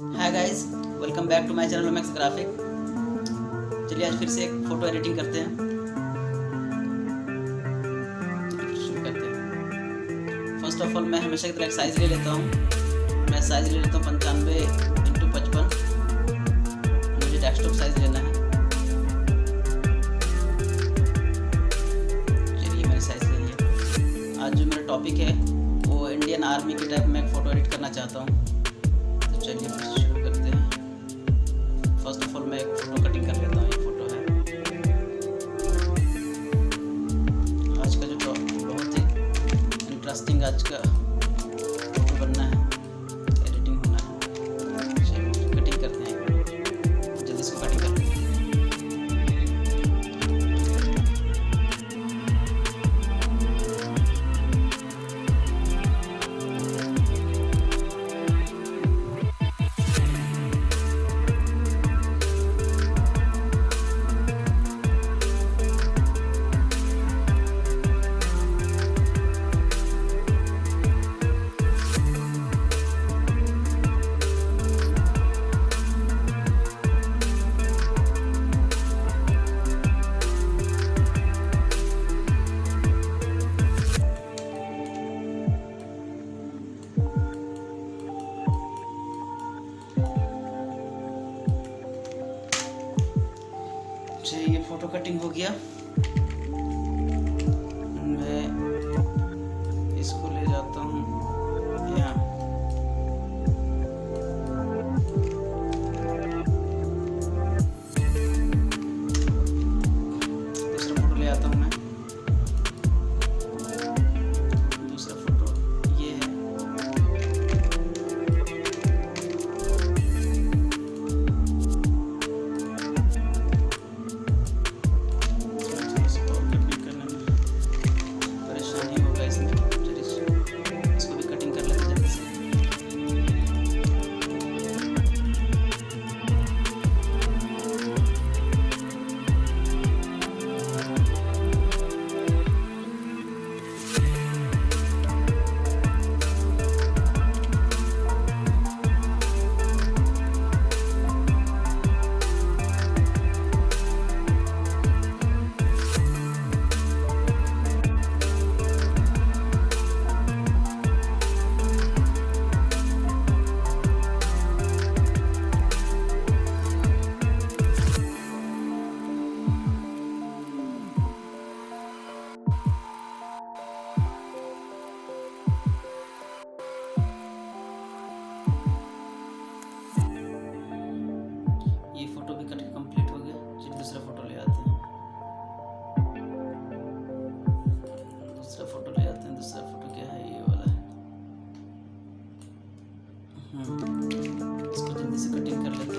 Hi guys, welcome back to my channel Omax graphic. चलिए आज फिर से एक फ़ोटो एडिटिंग करते हैं। शुरू करते हैं। फर्स्ट ऑफ ऑल मैं हमेशा की तरह एक साइज़ ले लेता हूँ। मैं साइज़ ले लेता हूँ 95x55। मुझे डेस्कटॉप साइज़ लेना है। चलिए मैंने साइज़ ले लिया। आज जो मेरा टॉपिक है वो इंडियन आर्मी के टाइप में एक फ़ोटो एडिट करना चाहता हूँ। तो चलिए शुरू करते हैं। फर्स्ट ऑफ ऑल मैं एक फ़ोटो कटिंग कर लेता हूँ। ये फ़ोटो है आज का जो बहुत ही इंटरेस्टिंग आज का फ़ोटो बनना है, एडिटिंग होना है। चलिए कटिंग करते हैं, जल्दी से कटिंग करते हैं। ये फ़ोटो कटिंग हो गया। मैं इसको ले जाता हूँ यहाँ। दूसरा फ़ोटो ले आता हूँ मैं। दूसरा फ़ोटो ये है। ये फ़ोटो भी कट के कंप्लीट हो गया। चलिए दूसरा फ़ोटो ले आते हैं। दूसरा फ़ोटो ले आते हैं। दूसरा फ़ोटो क्या है? ये वाला है। इसको जल्दी से कटिंग कर लेते हैं।